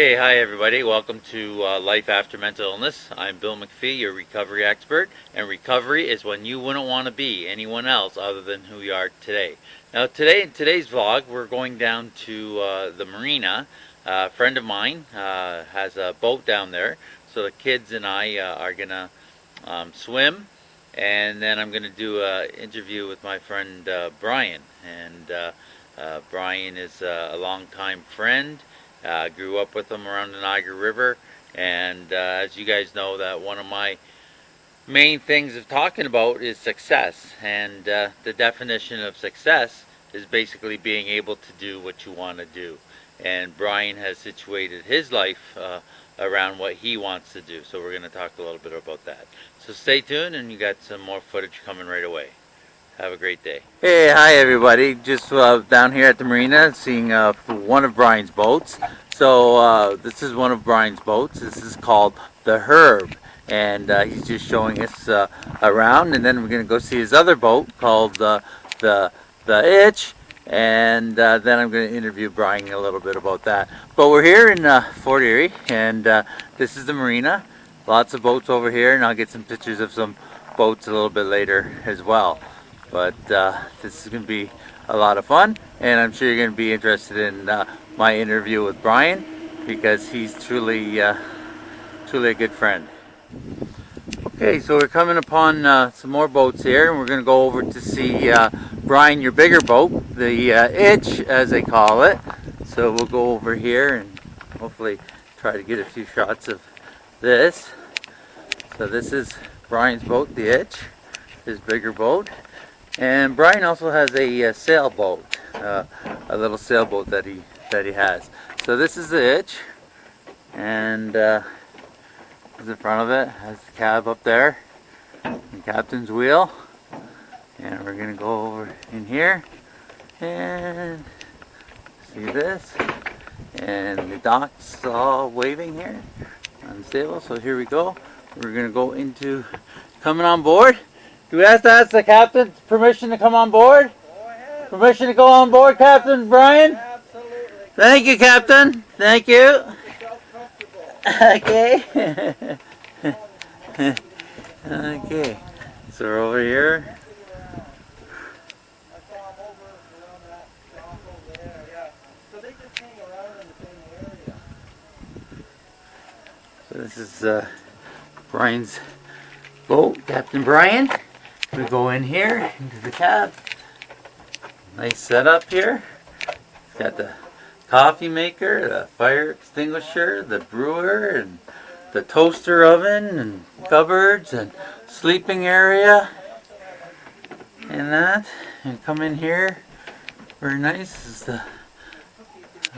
Hey, hi everybody. Welcome to Life After Mental Illness. I'm Bill MacPhee, your recovery expert, and recovery is when you wouldn't want to be anyone else other than who you are today. Now, in today's vlog, we're going down to the marina. A friend of mine has a boat down there, so the kids and I are gonna swim, and then I'm gonna do an interview with my friend Brian. And Brian is a longtime friend. Grew up with him around the Niagara River, and as you guys know, that one of my main things of talking about is success. And the definition of success is basically being able to do what you want to do. And Brian has situated his life around what he wants to do. So we're going to talk a little bit about that. So stay tuned, and you got some more footage coming right away. Have a great day. Hey, hi everybody. Just down here at the marina seeing one of Brian's boats. So this is one of Brian's boats. This is called the Herb, and he's just showing us around, and then we're going to go see his other boat called the Itch, and then I'm going to interview Brian a little bit about that. But we're here in Fort Erie, and this is the marina. Lots of boats over here, and I'll get some pictures of some boats a little bit later as well. But this is going to be a lot of fun, and I'm sure you're going to be interested in my interview with Brian, because he's truly a good friend. Okay, so we're coming upon some more boats here, and we're going to go over to see Brian, your bigger boat, the Itch as they call it. So we'll go over here and hopefully try to get a few shots of this. So this is Brian's boat, the Itch, his bigger boat. And Brian also has a sailboat, a little sailboat that he has. So this is the Itch, and in front of it has the cab up there, the captain's wheel, and we're gonna go over in here and see this, and the dock's all waving here on the sail. So here we go. We're gonna go into coming on board. Do we have to ask the captain permission to come on board? Go ahead. Permission to go on board, Captain Brian? Absolutely. Thank you, Captain. Thank you. Make yourself comfortable. Okay. Okay. So we're over here. I saw them over around that dock over there, yeah. So they just hang around in the same area. So this is Brian's boat, Captain Brian. We go in here into the cab. Nice setup here. Got the coffee maker, the fire extinguisher, the brewer, and the toaster oven, and cupboards, and sleeping area, and that. And come in here. Very nice. This is the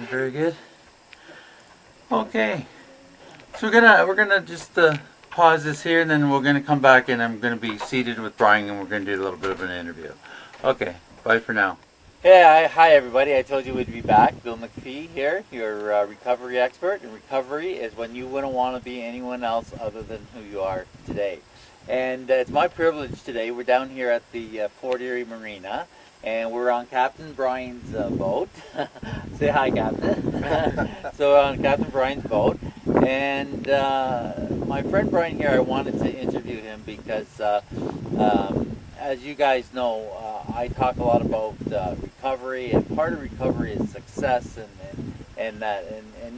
very good. Okay. So we're gonna just pause this here, and then we're going to come back, and I'm going to be seated with Brian, and we're going to do a little bit of an interview. Okay, bye for now. Hey, hi everybody. I told you we'd be back. Bill MacPhee here, your recovery expert. And recovery is when you wouldn't want to be anyone else other than who you are today. And it's my privilege today. We're down here at the Fort Erie Marina, and we're on Captain Brian's boat. Say hi, Captain. So we're on Captain Brian's boat. And my friend Brian here, I wanted to interview him because, as you guys know, I talk a lot about recovery, and part of recovery is success, and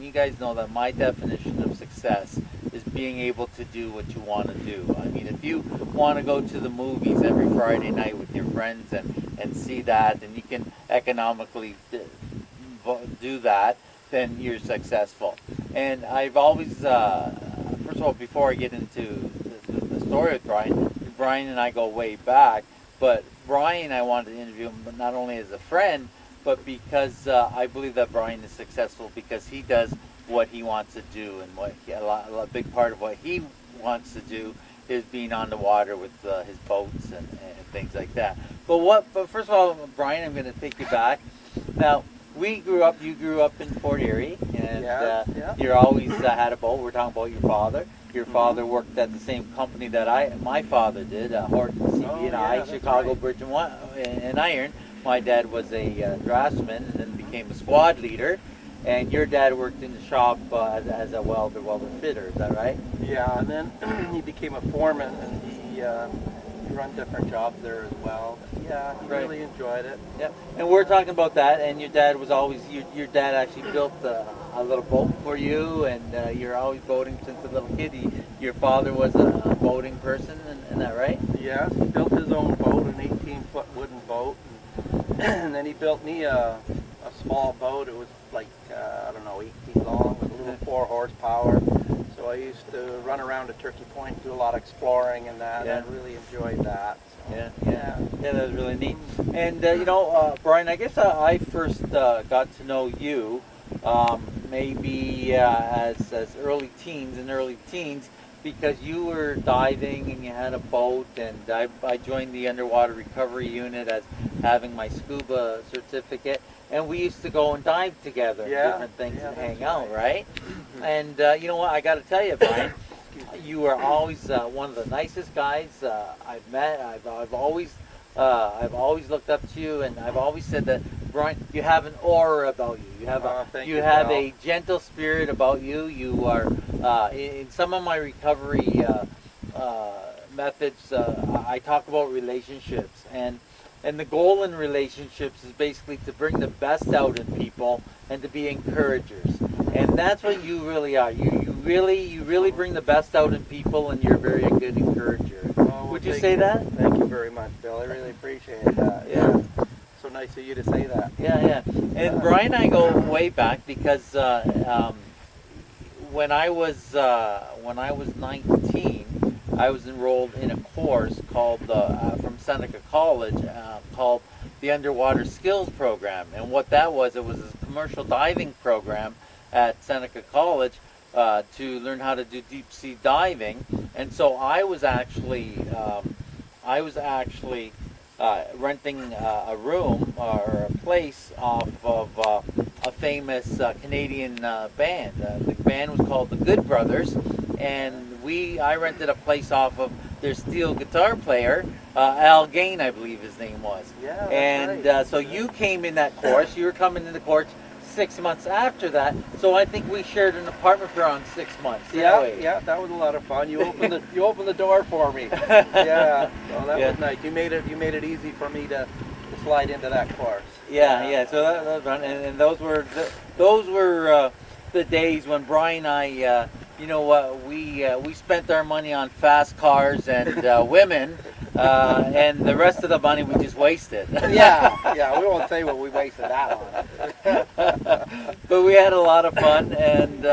you guys know that my definition of success is being able to do what you want to do. I mean, if you want to go to the movies every Friday night with your friends and see that, and you can economically do that, then you're successful. And I've always, first of all, before I get into the story with Brian and I go way back, but Brian, I wanted to interview him not only as a friend, but because I believe that Brian is successful because he does what he wants to do, and a big part of what he wants to do is being on the water with his boats and things like that. But first of all, Brian, I'm going to take you back. Now, you grew up in Fort Erie, and you always had a boat. We're talking about your father. Your father worked at the same company that my father did, Horton CB&I, Chicago right. Bridge and Iron. My dad was a draftsman and then became a squad leader. and your dad worked in the shop as a welder fitter. Is that right? Yeah, and then he became a foreman, and he run different jobs there as well. But yeah, he really enjoyed it. Yeah, and we're talking about that, and your dad was always, your dad actually built a little boat for you, and you're always boating since a little kid. Your father was a boating person, and that right? Yes, he built his own boat, an 18-foot wooden boat, and then he built me a small boat. It was like, I don't know, 8 feet long with a little 4 horsepower. So I used to run around to Turkey Point, do a lot of exploring and that. Yeah. I really enjoyed that. So, yeah, that was really neat. And Brian, I guess I first got to know you maybe as early teens, because you were diving and you had a boat, and I joined the underwater recovery unit as having my scuba certificate, and we used to go and dive together and different things and hang out, right? And you know what, I got to tell you, Brian, you are always one of the nicest guys I've met. I've always looked up to you, and I've always said that, Brian, you have an aura about you. You have a gentle spirit about you. You are in some of my recovery methods. I talk about relationships, and the goal in relationships is basically to bring the best out in people and to be encouragers. And that's what you really are. You really bring the best out in people, and you're very a good encourager. Would you say that? Thank you very much, Bill. I really appreciate that. Yeah. So nice of you to say that. Yeah. And Brian and I go way back, because when I was 19, I was enrolled in a course called from Seneca College called the Underwater Skills Program. And what that was, it was a commercial diving program at Seneca College to learn how to do deep sea diving. And so I was actually renting a room or a place off of a famous Canadian band. The band was called the Good Brothers, and I rented a place off of their steel guitar player, Al Gain, I believe his name was. Yeah, and right. So you came in that course. You were coming in the course 6 months after that. So I think we shared an apartment for around 6 months. Yeah, that was a lot of fun. You opened the door for me. Yeah, so that was nice. You made it easy for me to slide into that course. Yeah. So that was fun, and those were the days when Brian and I, we spent our money on fast cars and women, and the rest of the money we just wasted. Yeah, we won't say what we wasted that on. But we had a lot of fun, and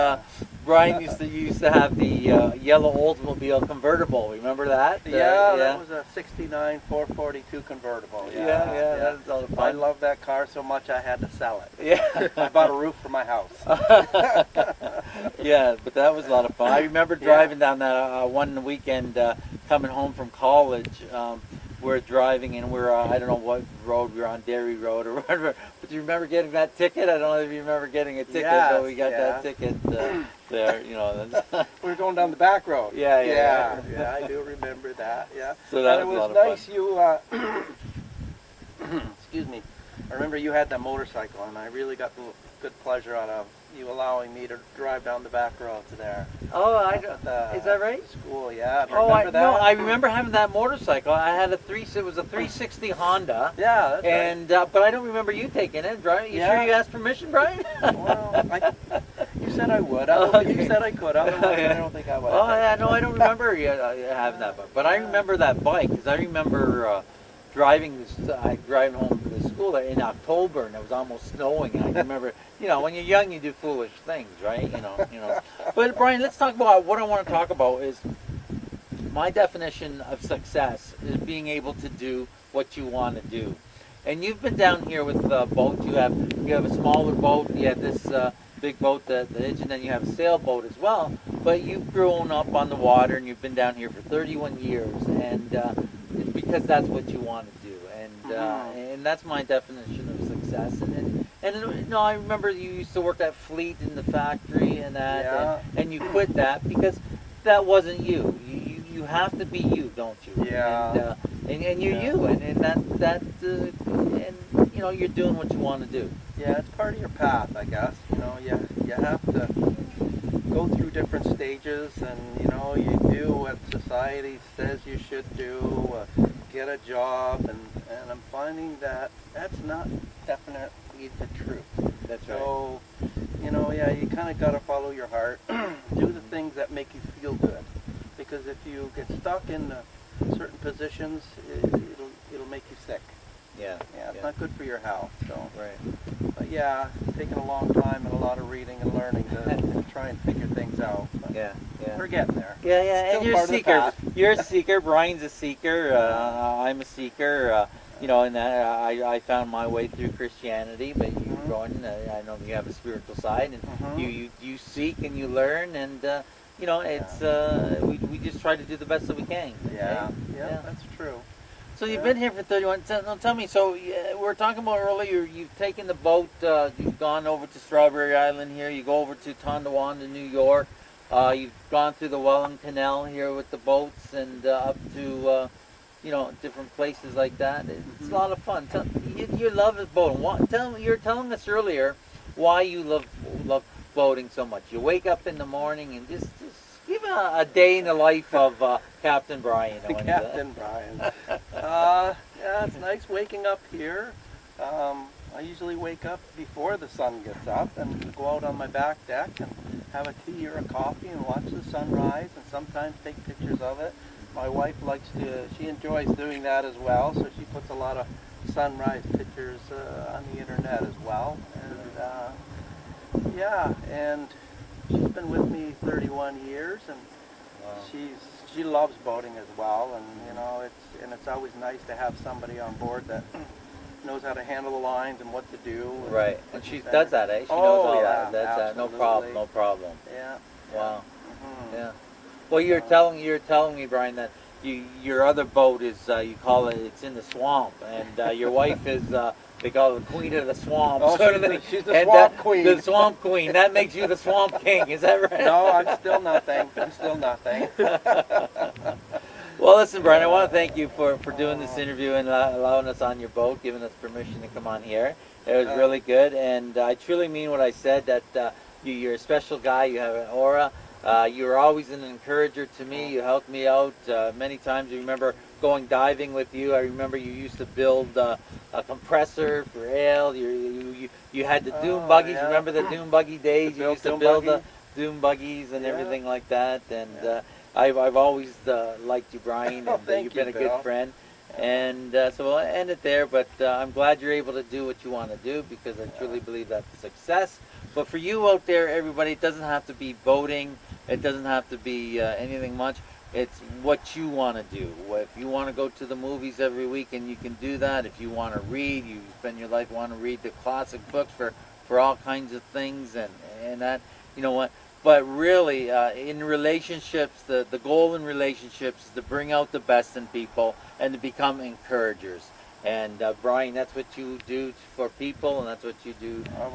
Brian used to have the yellow Oldsmobile convertible. Remember that? That was a '69 442 convertible. Yeah. That's all fun. I love that car so much I had to sell it. Yeah. I bought a roof for my house. Yeah, but that was a lot of fun. I remember driving down that one weekend, coming home from college. We're driving, and we're I don't know what road we were on, Dairy Road or whatever. But do you remember getting that ticket? I don't know if you remember getting a ticket, but we got that ticket there. We were going down the back road. Yeah, I do remember that. Yeah. So that and was it a was lot nice. of fun. You, excuse me. I remember you had that motorcycle, and I really got good pleasure out of you allowing me to drive down the back road to there. Oh, is that right? School, yeah. Remember that? No, I remember having that motorcycle. I had it was a 360 Honda. Yeah, that's and right. But I don't remember you taking it, Brian. You sure you asked permission, Brian? Well, you said I would. You said I could. Otherwise, I don't think I would. Oh, yeah, no, I don't remember you having that bike. But I remember that bike, because I remember driving home from the school in October, and it was almost snowing. And I remember, when you're young, you do foolish things, right? But Brian, let's talk about what I want to talk about. Is my definition of success is being able to do what you want to do. And you've been down here with the boat. You have a smaller boat. You have this big boat, the engine, and you have a sailboat as well. But you've grown up on the water, and you've been down here for 31 years, and it's because that's what you want to do, and that's my definition of success. And I remember you used to work at Fleet in the factory and that, and you quit that because that wasn't you. You have to be you, don't you? Yeah. And you're you, and know, you're doing what you want to do. Yeah, it's part of your path, I guess. You know, you have to go through different stages, and you know, you do what society says you should do, get a job, and I'm finding that that's not definitely the truth. That's right. So, you know, yeah, you kind of got to follow your heart, do the things that make you feel good, because if you get stuck in certain positions, it'll make you sick. Yeah. Yeah, it's not good for your health. So, Right. but yeah, it's taken a long time and a lot of reading and learning to try and figure things out. But Yeah. Yeah. we're getting there. Yeah, yeah, Still and you're a part of the seeker. path. You're a seeker. Brian's a seeker. I'm a seeker. You know, and that I found my way through Christianity, but you're going. I know you have a spiritual side, and you seek and you learn, and you know, it's we just try to do the best that we can. Yeah, Right? yeah, that's true. So you've been here for 31. Tell me. So we were talking about earlier. You've taken the boat. You've gone over to Strawberry Island here. You go over to Tonawanda, New York. You've gone through the Welland Canal here with the boats, and up to you know, different places like that. It's a lot of fun. You love boating. You were telling us earlier why you love boating so much. You wake up in the morning and just give a day in the life of Captain Brian. Captain Brian. Yeah, it's nice waking up here. I usually wake up before the sun gets up and go out on my back deck and have a tea or a coffee and watch the sunrise, and sometimes take pictures of it. My wife she enjoys doing that as well, so she puts a lot of sunrise pictures on the internet as well. And yeah, and she's been with me 31 years, and she loves boating as well. And you know, it's always nice to have somebody on board that knows how to handle the lines and what to do. Right, and she does that, eh? She knows all that. That's no problem. No problem. Yeah. Wow. Yeah. Well, you're telling me, Brian, that your other boat is you call it's in the swamp, and your wife is they call her the queen of the swamp. Oh, she's the and swamp queen. The swamp queen. That makes you the swamp king. Is that right? No, I'm still nothing. Well, listen, Brian, I want to thank you for doing this interview and allowing us on your boat, giving us permission to come on here. It was really good, and I truly mean what I said, that you're a special guy. You have an aura. You're always an encourager to me. You helped me out many times. I remember going diving with you. I remember you used to build a compressor for ale. You had the dune buggies. Yeah. Remember the dune buggy days? You used to build the dune buggies and everything like that. And I've always liked you, Brian, and you've been a good friend. And so we'll end it there, but I'm glad you're able to do what you want to do, because I truly believe that's a success. But for you out there, everybody, it doesn't have to be boating. It doesn't have to be anything much. It's what you want to do. If you want to go to the movies every week, and you can do that. If you want to read, you spend your life wanting to read the classic books for all kinds of things, and that, you know what. But really, in relationships, the goal in relationships is to bring out the best in people and to become encouragers. And Brian, that's what you do for people, and that's what you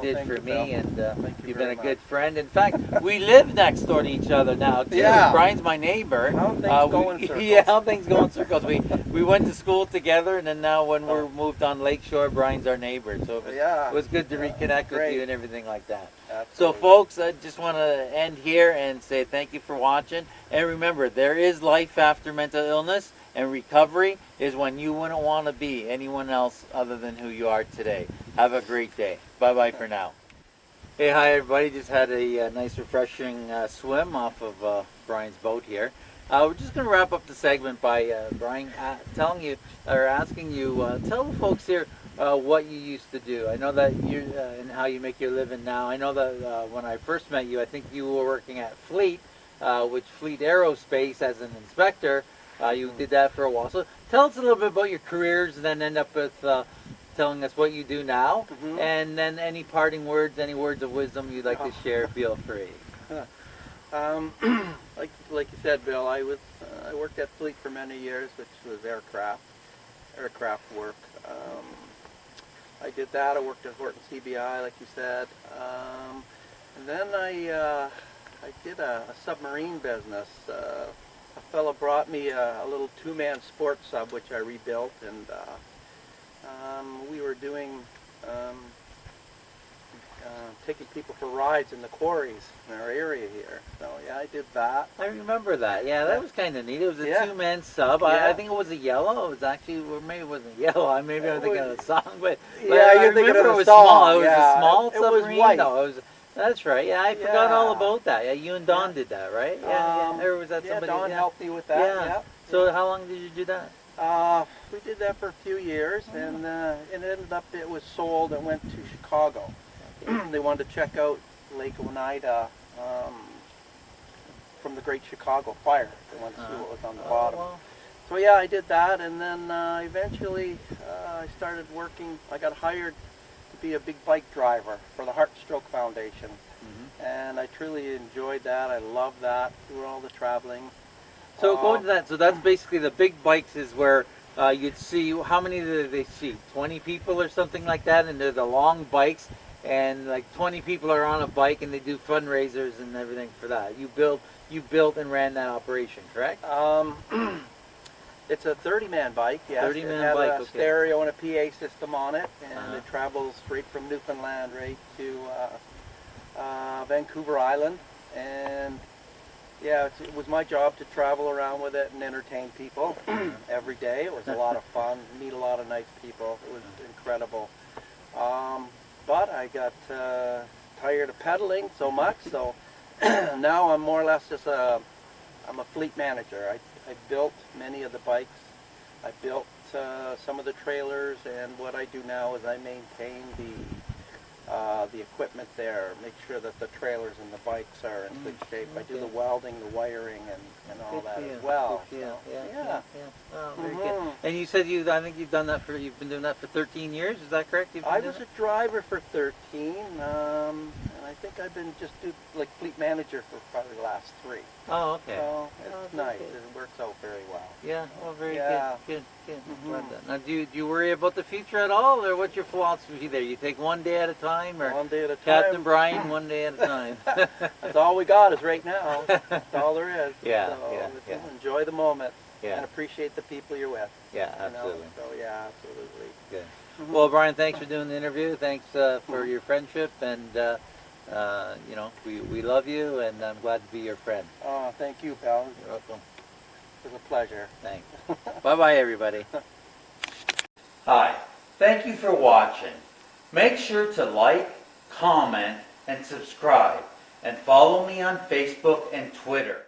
did for me. And you've been a good friend. In fact, we live next door to each other now too. Yeah. Brian's my neighbor. How things go in circles. Yeah, how things go in circles. We went to school together, and then now when we're moved on Lakeshore, Brian's our neighbor. So it was good to reconnect with you and everything like that. Absolutely. So folks, I just want to end here and say thank you for watching. And remember, there is life after mental illness, and recovery is when you wouldn't want to be anyone else other than who you are today. Have a great day. Bye-bye for now. Hey, hi everybody. Just had a nice refreshing swim off of Brian's boat here. We're just going to wrap up the segment by Brian telling you, or asking you, tell the folks here what you used to do. I know that you and how you make your living now. I know that when I first met you, I think you were working at Fleet, which Fleet Aerospace as an inspector. You did that for a while. So tell us a little bit about your careers, and then end up with telling us what you do now, and then any parting words, any words of wisdom you'd like to share, feel free. Like you said, Bill, I worked at Fleet for many years, which was aircraft work. I did that. I worked at Horton CBI, like you said, and then I did a submarine business. A fellow brought me a little two-man sports sub, which I rebuilt, and we were doing taking people for rides in the quarries in our area here. So yeah, I did that. I remember that. Yeah, that was kind of neat. It was a Yeah. two-man sub. Yeah. I think it was a yellow. It was actually, or maybe it wasn't yellow. Maybe I'm thinking of the song, but Yeah, I you're thinking remember of it the was song. small. It was Yeah. a small It was submarine. white. No, it was. That's right. Yeah, I forgot all Yeah. about that. Yeah, you and Don did that, right? Yeah. Or was that yeah, somebody? Don yeah. helped me with that. Yeah. So how long did you do that? We did that for a few years, and it ended up it was sold and went to Chicago. They wanted to check out Lake Oneida from the Great Chicago Fire. They wanted to see what was on the bottom. Well. So yeah, I did that, and then eventually I started working. I got hired to be a big bike driver for the Heart Stroke Foundation, and I truly enjoyed that. I loved that, doing all the traveling. So going to that, so that's basically the big bikes is where you'd see, how many did they see? 20 people or something like that, and they're the long bikes, and like 20 people are on a bike, and they do fundraisers and everything for that. You built and ran that operation, correct? It's a 30-man bike, yes. 30-man bike, It has a stereo and a PA system on it, and it travels straight from Newfoundland right to Vancouver Island. And yeah, it was my job to travel around with it and entertain people every day. It was a lot of fun, meet a lot of nice people. It was incredible. But I got tired of pedaling so much, so now I'm more or less just I'm a fleet manager. I built many of the bikes. I built some of the trailers, and what I do now is I maintain the equipment there, make sure that the trailers and the bikes are in good shape. I do the welding, the wiring, and all that as well. Yeah. Oh, very Mhm. good. And you said I think you've been doing that for 13 years. Is that correct? I was a driver for 13, and I think I've been just like fleet manager for probably the last 3. Oh, okay. So it's nice. Okay. It works out very well. Yeah, well, very Yeah. good. Glad that. Now, do you worry about the future at all, or what's your philosophy there? You take one day at a time, or One day at a time. Captain Brian, one day at a time? That's all we got is right now. That's all there is. Yeah, So yeah. enjoy the moment Yeah. and appreciate the people you're with. Yeah, you know? absolutely. So yeah, absolutely. Good. Well, Brian, thanks for doing the interview. Thanks for your friendship, and you know, we love you, and I'm glad to be your friend. Oh, thank you, pal. You're welcome. It was a pleasure. Thanks. Bye-bye, everybody. Hi. Thank you for watching. Make sure to like, comment, and subscribe, and follow me on Facebook and Twitter.